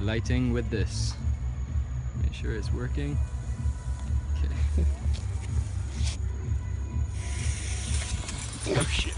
lighting with this. Make sure it's working. Okay. Oh shit.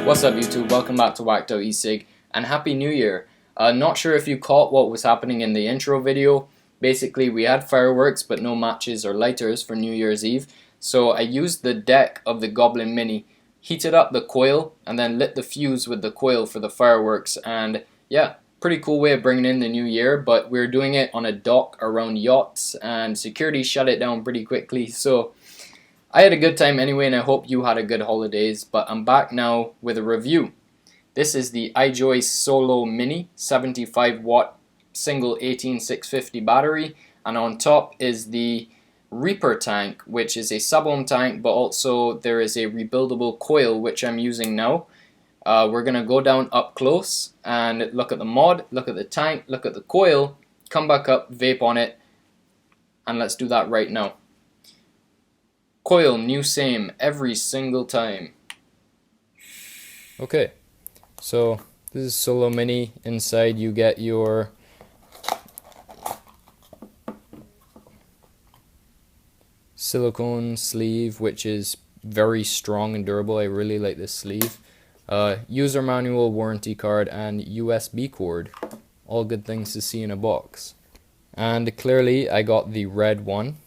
What's up YouTube, welcome back to ECIG and Happy New Year. Not sure if you caught what was happening in the intro video. Basically we had fireworks but no matches or lighters for New Year's Eve. So I used the deck of the Goblin Mini, heated up the coil and then lit the fuse with the coil for the fireworks. And yeah, pretty cool way of bringing in the new year, but we're doing it on a dock around yachts and security shut it down pretty quickly. So I had a good time anyway, and I hope you had a good holidays, but I'm back now with a review. This is the iJoy Solo Mini 75 watt single 18650 battery, and on top is the Reaper tank, which is a subohm tank, but also there is a rebuildable coil which I'm using now. We're going to go down up close and look at the mod, look at the tank, look at the coil, come back up, vape on it, and let's do that right now. Coil, new same, every single time. Okay, so this is Solo Mini. Inside you get your silicone sleeve, which is very strong and durable. I really like this sleeve. User manual, warranty card, and USB cord. All good things to see in a box. And clearly I got the red one.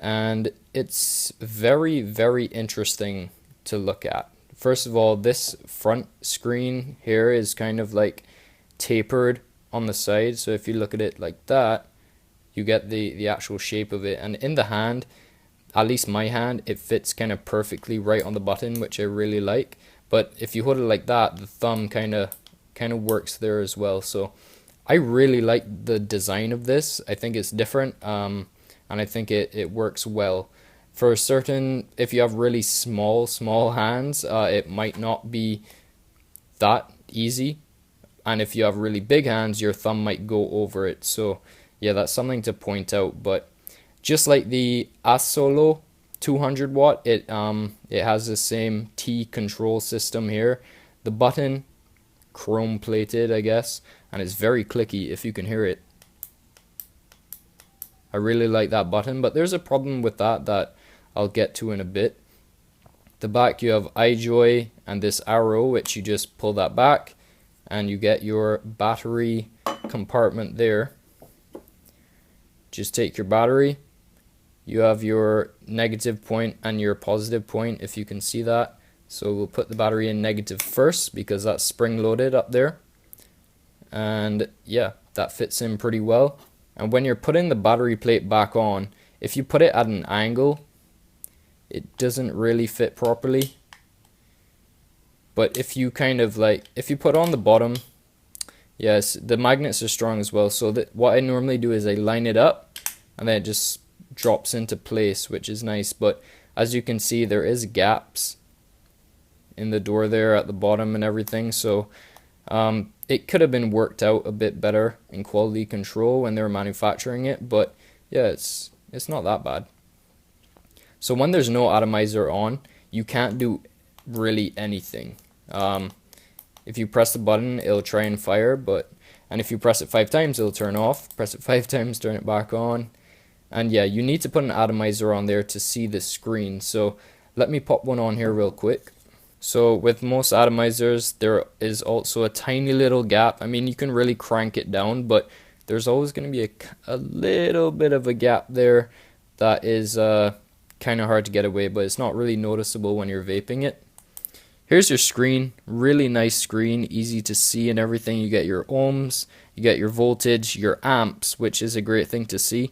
And it's very, very interesting to look at. First of all, this front screen here is kind of like tapered on the side, so if you look at it like that, you get the actual shape of it. And in the hand, at least my hand, it fits kind of perfectly right on the button, which I really like. But if you hold it like that, the thumb kind of works there as well. So I really like the design of this. I think it's different. And I think it works well. For certain, if you have really small hands, it might not be that easy. And if you have really big hands, your thumb might go over it. So yeah, that's something to point out. But just like the Solo 200 watt, it has the same T control system here. The button, chrome plated, I guess, and it's very clicky if you can hear it. I really like that button, but there's a problem with that I'll get to in a bit. The back you have iJoy and this arrow, which you just pull that back and you get your battery compartment there. Just take your battery. You have your negative point and your positive point, if you can see that. So we'll put the battery in negative first because that's spring loaded up there. And yeah, that fits in pretty well. And when you're putting the battery plate back on, if you put it at an angle, it doesn't really fit properly. But if you if you put on the bottom, yes, the magnets are strong as well. So what I normally do is I line it up and then it just drops into place, which is nice. But as you can see, there is gaps in the door there at the bottom and everything. So it could have been worked out a bit better in quality control when they were manufacturing it, but yeah, it's not that bad. So when there's no atomizer on, you can't do really anything. If you press the button, it'll try and fire, and if you press it 5 times, it'll turn off. Press it 5 times, turn it back on. And yeah, you need to put an atomizer on there to see the screen. So let me pop one on here real quick. So with most atomizers, there is also a tiny little gap. I mean, you can really crank it down, but there's always going to be a little bit of a gap there that is kind of hard to get away, but it's not really noticeable when you're vaping it. Here's your screen, really nice screen, easy to see and everything. You get your ohms, you get your voltage, your amps, which is a great thing to see.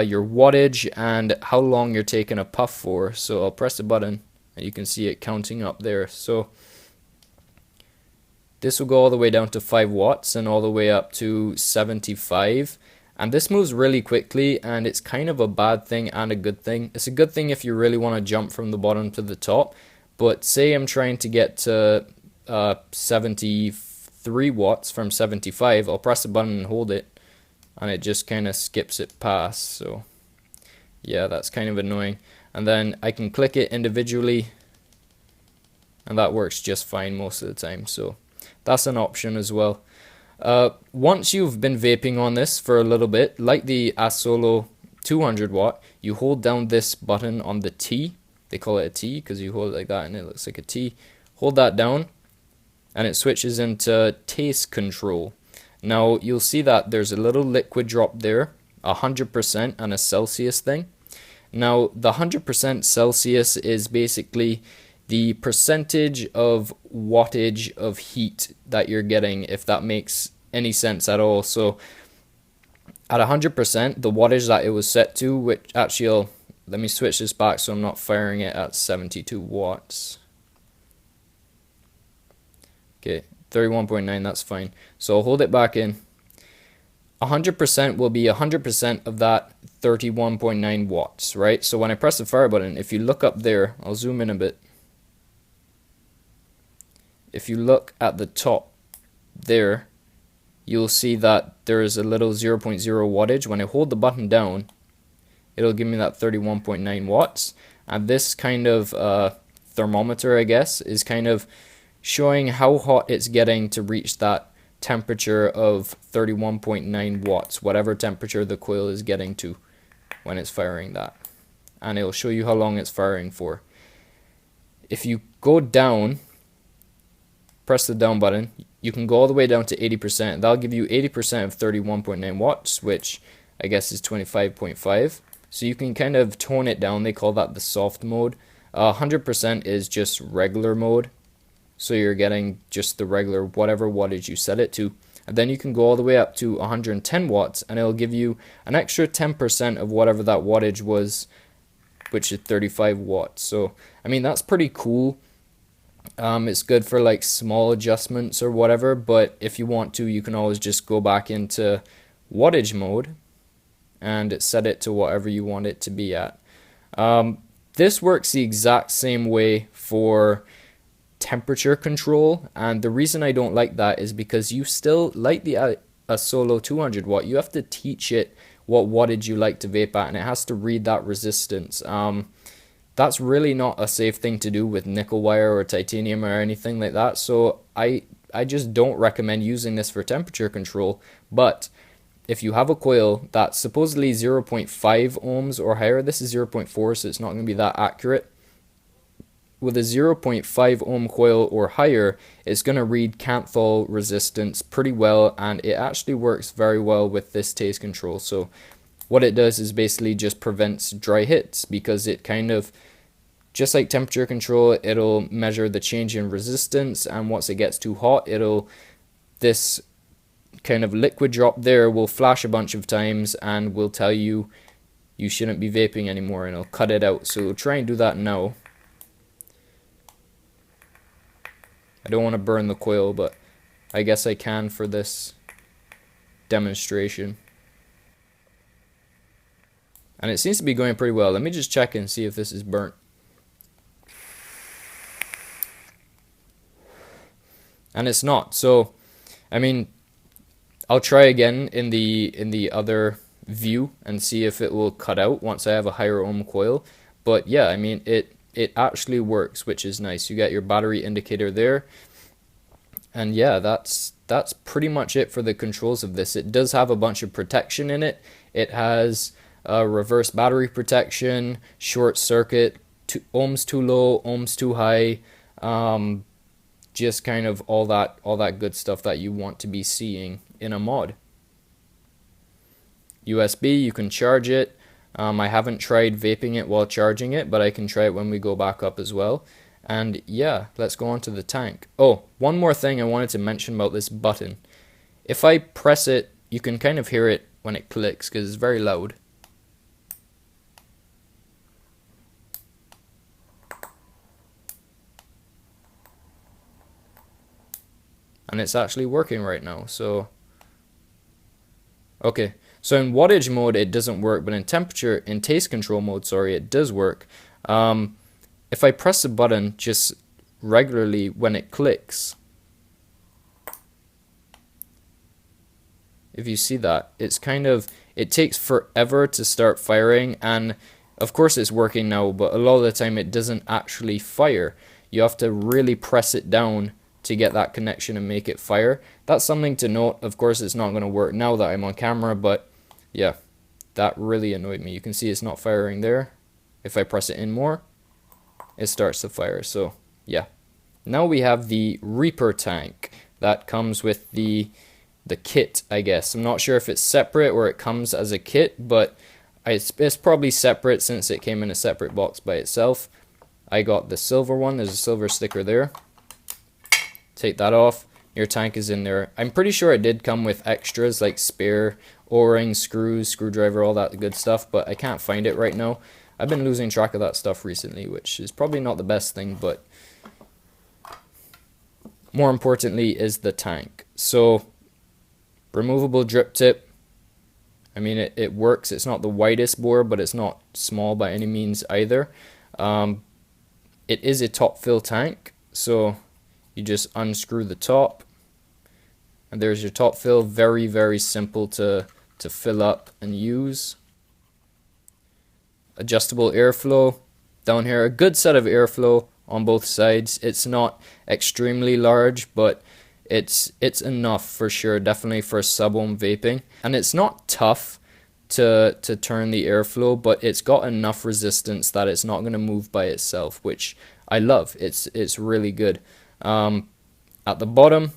your wattage and how long you're taking a puff for. So I'll press the button and you can see it counting up there. So this will go all the way down to 5 watts and all the way up to 75. And this moves really quickly, and it's kind of a bad thing and a good thing. It's a good thing if you really want to jump from the bottom to the top. But say I'm trying to get to 73 watts from 75, I'll press the button and hold it, and it just kind of skips it past. So yeah, that's kind of annoying. And then I can click it individually, and that works just fine most of the time. So that's an option as well. Once you've been vaping on this for a little bit, like the Solo 200 watt, you hold down this button on the T. They call it a T because you hold it like that and it looks like a T. Hold that down and it switches into taste control. Now you'll see that there's a little liquid drop there, 100% and a Celsius thing. Now the 100% Celsius is basically the percentage of wattage of heat that you're getting, if that makes any sense at all. So at 100%, the wattage that it was set to, which actually, let me switch this back so I'm not firing it at 72 watts. Okay, 31.9, that's fine. So I'll hold it back in. 100% will be 100% of that 31.9 watts, right? So when I press the fire button, if you look up there, I'll zoom in a bit. If you look at the top there, you'll see that there is a little 0.0 wattage. When I hold the button down, it'll give me that 31.9 watts. And this kind of thermometer, I guess, is kind of showing how hot it's getting to reach that temperature of 31.9 watts, whatever temperature the coil is getting to when it's firing that. And it'll show you how long it's firing for. If you go down, press the down button, you can go all the way down to 80%. That'll give you 80% of 31.9 watts, which I guess is 25.5. So you can kind of tone it down. They call that the soft mode. 100% is just regular mode. So you're getting just the regular whatever wattage you set it to. And then you can go all the way up to 110 watts, and it'll give you an extra 10% of whatever that wattage was, which is 35 watts. So, I mean, that's pretty cool. It's good for like small adjustments or whatever, but if you want to, you can always just go back into wattage mode and set it to whatever you want it to be at. This works the exact same way for temperature control, and the reason I don't like that is because you still, like the Solo 200 watt, you have to teach it what wattage you like to vape at, and it has to read that resistance. That's really not a safe thing to do with nickel wire or titanium or anything like that. So I just don't recommend using this for temperature control. But if you have a coil that's supposedly 0.5 ohms or higher, this is 0.4, so it's not going to be that accurate. With a 0.5 ohm coil or higher, it's going to read Canthal resistance pretty well, and it actually works very well with this taste control. So what it does is basically just prevents dry hits, because it kind of, just like temperature control, it'll measure the change in resistance, and once it gets too hot, this kind of liquid drop there will flash a bunch of times and will tell you you shouldn't be vaping anymore, and it'll cut it out. So we'll try and do that now. I don't want to burn the coil, but I guess I can for this demonstration. And it seems to be going pretty well. Let me just check and see if this is burnt. And it's not. So, I mean, I'll try again in the other view and see if it will cut out once I have a higher ohm coil. But yeah, I mean, it actually works, which is nice. You get your battery indicator there. And yeah, that's pretty much it for the controls of this. It does have a bunch of protection in it. It has reverse battery protection, short circuit, ohms too low, ohms too high, just kind of all that good stuff that you want to be seeing in a mod. USB, you can charge it. I haven't tried vaping it while charging it, but I can try it when we go back up as well. And yeah, let's go on to the tank. Oh, one more thing I wanted to mention about this button. If I press it, you can kind of hear it when it clicks because it's very loud. and it's actually working right now. So okay, so in wattage mode it doesn't work, but in taste control mode, sorry, it does work. If I press the button just regularly when it clicks, if you see that, it's it takes forever to start firing, and of course it's working now, but a lot of the time it doesn't actually fire. You have to really press it down to get that connection and make it fire. That's something to note. Of course it's not going to work now that I'm on camera, but yeah, that really annoyed me. You can see it's not firing there. If I press it in more, it starts to fire. So yeah, now we have the Reaper tank that comes with the kit, I guess. I'm not sure if it's separate or it comes as a kit, but it's probably separate since it came in a separate box by itself. I got the silver one. There's a silver sticker there. Take that off. Your tank is in there. I'm pretty sure it did come with extras like spare O-rings, screws, screwdriver, all that good stuff, but I can't find it right now. I've been losing track of that stuff recently, which is probably not the best thing, but more importantly is the tank. So removable drip tip. I mean, it works. It's not the widest bore, but it's not small by any means either. It is a top fill tank, so you just unscrew the top, and there's your top fill. Very, very simple to fill up and use. Adjustable airflow down here. A good set of airflow on both sides. It's not extremely large, but it's enough for sure, definitely for subohm vaping. And it's not tough to turn the airflow, but it's got enough resistance that it's not going to move by itself, which I love. It's really good. At the bottom,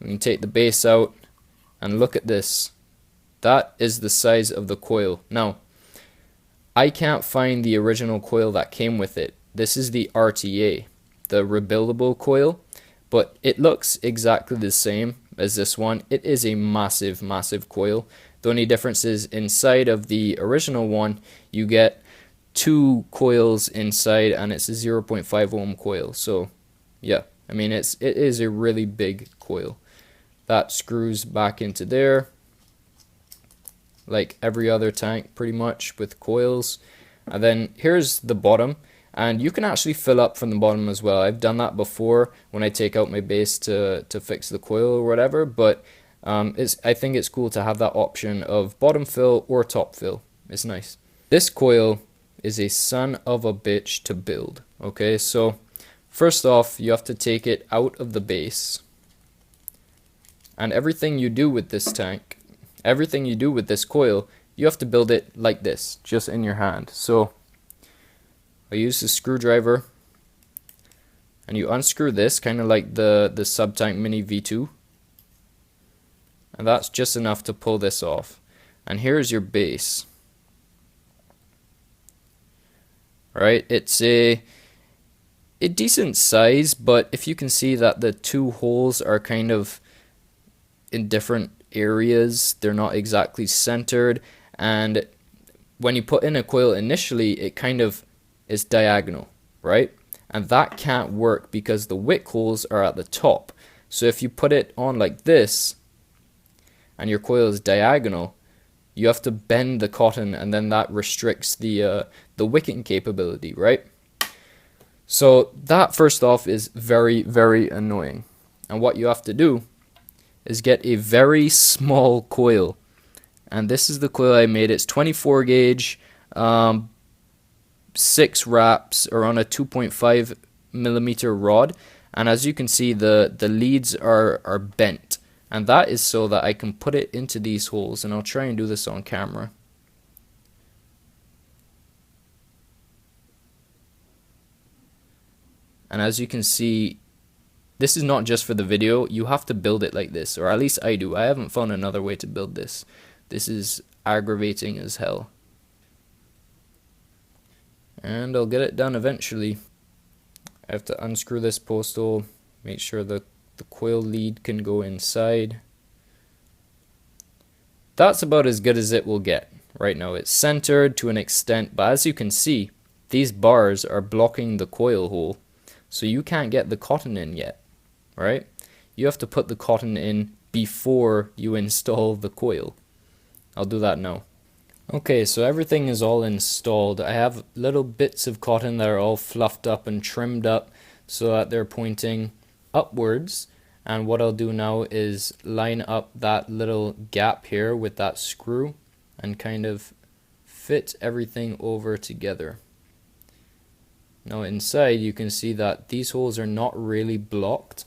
we can take the base out and look at this. That is the size of the coil. Now, I can't find the original coil that came with it. This is the RTA, the rebuildable coil, but it looks exactly the same as this one. It is a massive, massive coil. The only difference is inside of the original one, you get 2 coils inside, and it's a 0.5 ohm coil. So yeah, I mean, it is a really big coil. That screws back into there, like every other tank pretty much with coils. And then here's the bottom, and you can actually fill up from the bottom as well. I've done that before when I take out my base to fix the coil or whatever, but I think it's cool to have that option of bottom fill or top fill. It's nice. This coil is a son of a bitch to build. Okay, so first off, you have to take it out of the base, and everything you do with this tank, everything you do with this coil, you have to build it like this, just in your hand. So I use the screwdriver, and you unscrew this, kind of like the Subtank Mini V2, and that's just enough to pull this off. And here's your base. Alright, it's a decent size, but if you can see that the 2 holes are kind of in different areas, they're not exactly centered, and when you put in a coil initially, it kind of is diagonal, right? And that can't work because the wick holes are at the top. So if you put it on like this and your coil is diagonal, you have to bend the cotton, and then that restricts the wicking capability, right? So that first off is very, very annoying. And what you have to do is get a very small coil, and this is the coil I made. It's 24 gauge, 6 wraps are on a 2.5 millimeter rod, and as you can see, the leads are bent, and that is so that I can put it into these holes, and I'll try and do this on camera. And as you can see, this is not just for the video. You have to build it like this, or at least I do. I haven't found another way to build this. This is aggravating as hell. And I'll get it done eventually. I have to unscrew this post hole, make sure the coil lead can go inside. That's about as good as it will get right now. It's centered to an extent, but as you can see, these bars are blocking the coil hole, so you can't get the cotton in yet, right? you have to put the cotton in before you install the coil. I'll do that now. Okay, so everything is all installed. I have little bits of cotton that are all fluffed up and trimmed up so that they're pointing upwards. And what I'll do now is line up that little gap here with that screw and kind of fit everything over together. Now inside you can see that these holes are not really blocked.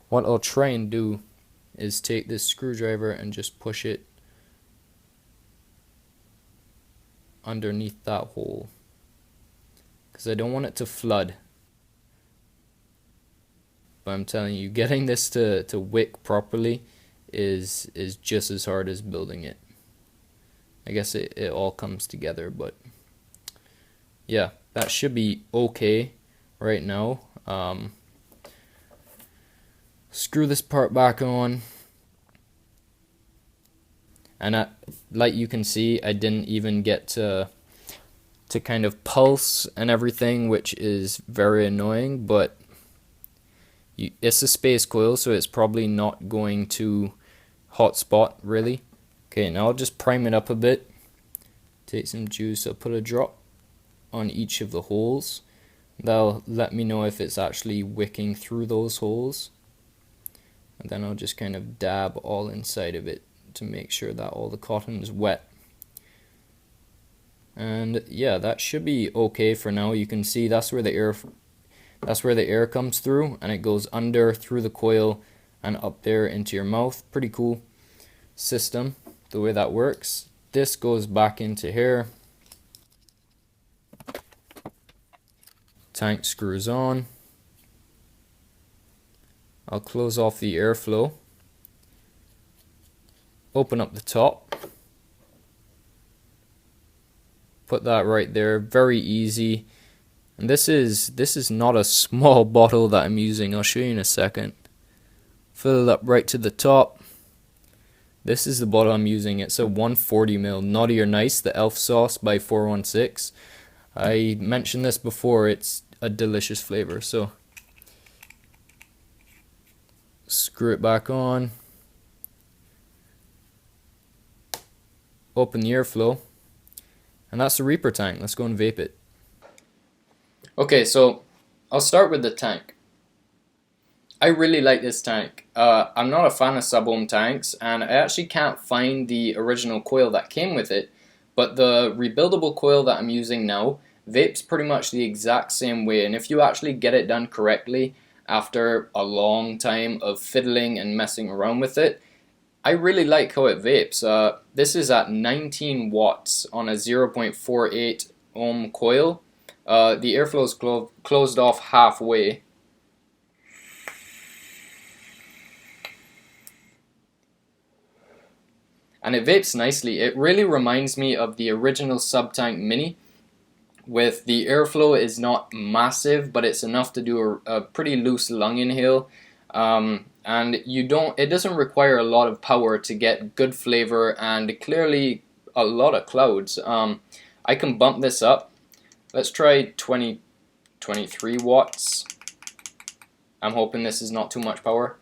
What I'll try and do is take this screwdriver and just push it underneath that hole, because I don't want it to flood. But I'm telling you, getting this to wick properly is just as hard as building it. I guess it all comes together, but yeah, that should be okay right now. Screw this part back on. And like you can see, I didn't even get to kind of pulse and everything, which is very annoying, but it's a space coil, so it's probably not going to hotspot really. Okay, now I'll just prime it up a bit. Take some juice, I'll put a drop on each of the holes. That'll let me know if it's actually wicking through those holes. And then I'll just kind of dab all inside of it to make sure that all the cotton is wet. And yeah, that should be okay for now. You can see that's where the air comes through, and it goes under through the coil and up there into your mouth. Pretty cool system the way that works. This goes back into here. Tank screws on. I'll close off the airflow. Open up the top. Put that right there. Very easy. And this is not a small bottle that I'm using. I'll show you in a second. Fill it up right to the top. This is the bottle I'm using. It's a 140ml Naughty or Nice, the Elf Sauce by 416. I mentioned this before. It's a delicious flavor. So screw it back on. Open the airflow, and that's the Reaper tank. Let's go and vape it. Okay, so I'll start with the tank. I really like this tank. I'm not a fan of subohm tanks, and I actually can't find the original coil that came with it, but the rebuildable coil that I'm using now vapes pretty much the exact same way, and if you actually get it done correctly after a long time of fiddling and messing around with it, I really like how it vapes. This is at 19 watts on a 0.48 ohm coil. The airflow is closed off halfway. And it vapes nicely. It really reminds me of the original Subtank Mini, with the airflow is not massive, but it's enough to do a pretty loose lung inhale. And it doesn't require a lot of power to get good flavor and clearly a lot of clouds. I can bump this up. Let's try 23 watts. I'm hoping this is not too much power.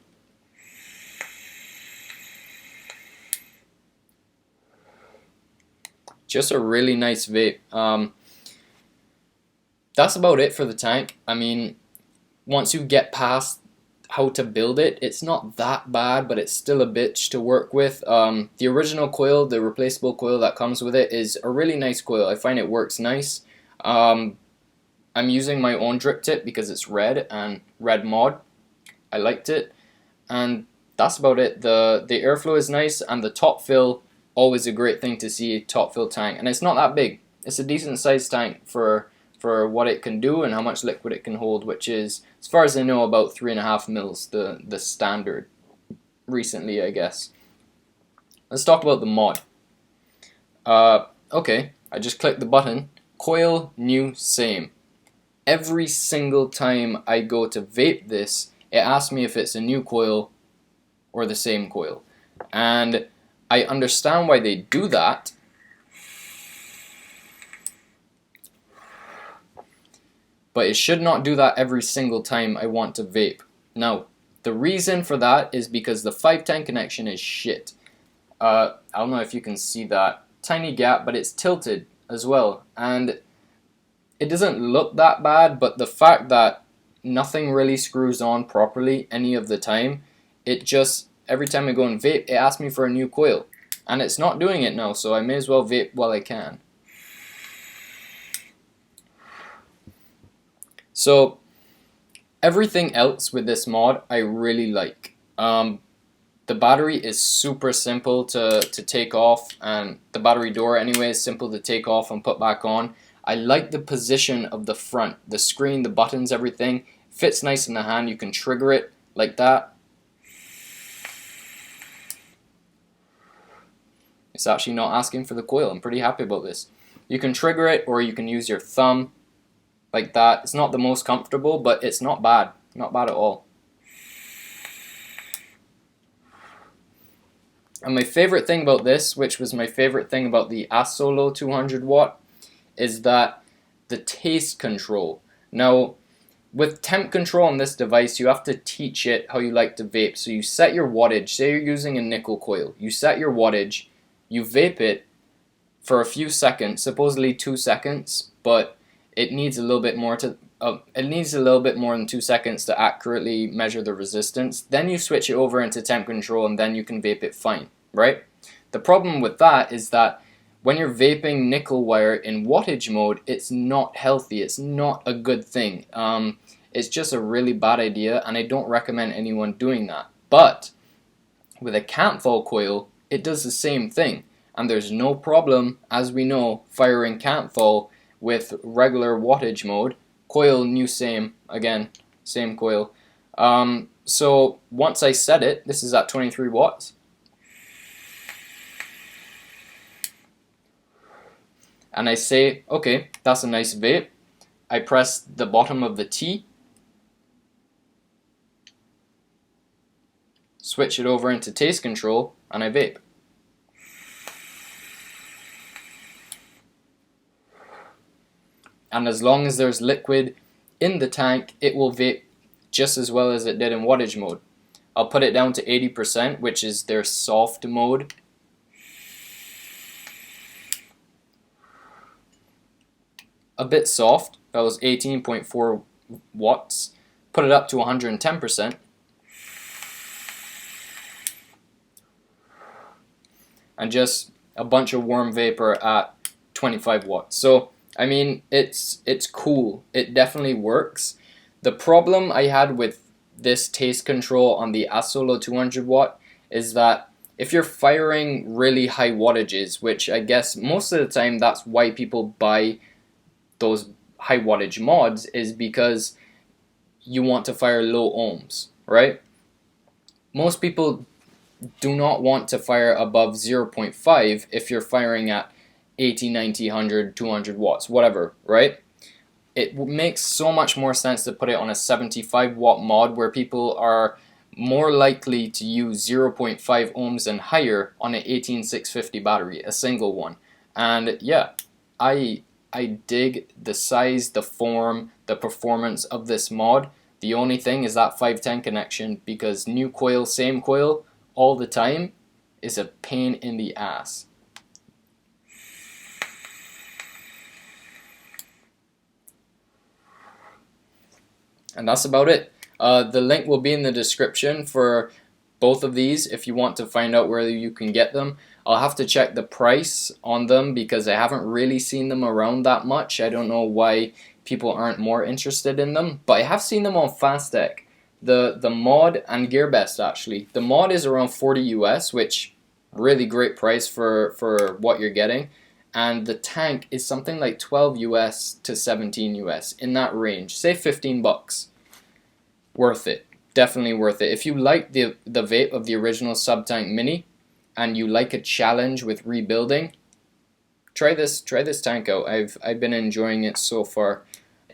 Just a really nice vape. That's about it for the tank. I mean, once you get past how to build it, it's not that bad, but it's still a bitch to work with. The original coil, the replaceable coil that comes with it, is a really nice coil. I find it works nice. I'm using my own drip tip because it's red and red mod. I liked it, and that's about it. The airflow is nice, and the top fill, always a great thing to see. Top fill tank, and it's not that big. It's a decent sized tank for what it can do and how much liquid it can hold, which is, as far as I know, about 3.5 mils, the standard recently, I guess. Let's talk about the mod. Okay, I just clicked the button. Coil, new, same. Every single time I go to vape this, it asks me if it's a new coil or the same coil. And I understand why they do that. But it should not do that every single time I want to vape. Now, The reason for that is because the 510 connection is shit. I don't know if you can see that tiny gap, but it's tilted as well, and it doesn't look that bad, but the fact that nothing really screws on properly any of the time, it just, every time I go and vape, it asks me for a new coil, and it's not doing it now, so I may as well vape while I can. So everything else with this mod I really like. The battery is super simple to take off, and the battery door anyway is simple to take off and put back on. I like the position of the front, the screen, the buttons, everything fits nice in the hand. You can trigger it like that. It's actually not asking for the coil. I'm pretty happy about this. You can trigger it, or you can use your thumb like that. It's not the most comfortable, but it's not bad. Not bad at all. And my favorite thing about this, which was my favorite thing about the Solo 200 watt, is that the taste control. Now, with temp control on this device, you have to teach it how you like to vape. So you set your wattage. Say you're using a nickel coil. You set your wattage, you vape it for a few seconds, supposedly 2 seconds, but it needs a little bit more than 2 seconds to accurately measure the resistance. Then you switch it over into temp control, and then you can vape it fine, right? The problem with that is that when you're vaping nickel wire in wattage mode, it's not healthy. It's not a good thing. It's just a really bad idea, and I don't recommend anyone doing that. But with a Camel coil, it does the same thing, and there's no problem, as we know, firing Camel with regular wattage mode. Coil, new, same, again, same coil. So once I set it, this is at 23 watts. And I say, okay, that's a nice vape. I press the bottom of the T, switch it over into taste control, and I vape. And as long as there's liquid in the tank, it will vape just as well as it did in wattage mode. I'll put it down to 80%, which is their soft mode. A bit soft, that was 18.4 watts. Put it up to 110%. And just a bunch of warm vapor at 25 watts. So I mean, it's cool. It definitely works. The problem I had with this taste control on the Solo 200 watt is that if you're firing really high wattages, which I guess most of the time that's why people buy those high wattage mods, is because you want to fire low ohms, right? Most people do not want to fire above 0.5 if you're firing at 80, 90, 100, 200 watts, whatever, right? It makes so much more sense to put it on a 75 watt mod where people are more likely to use 0.5 ohms and higher on an 18650 battery, a single one. And yeah, I dig the size, the form, the performance of this mod. The only thing is that 510 connection, because new coil, same coil, all the time is a pain in the ass. And that's about it. The link will be in the description for both of these if you want to find out where you can get them. I'll have to check the price on them because I haven't really seen them around that much. I don't know why people aren't more interested in them, but I have seen them on Fastech. The mod and GearBest actually. The mod is around 40 US, which really great price for what you're getting. And the tank is something like 12 US to 17 US, in that range. Say 15 bucks. Worth it. Definitely worth it. If you like the vape of the original Subtank Mini and you like a challenge with rebuilding, try this tank out. I've been enjoying it so far.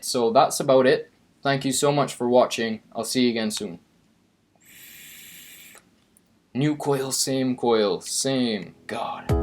So that's about it. Thank you so much for watching. I'll see you again soon. New coil, same God.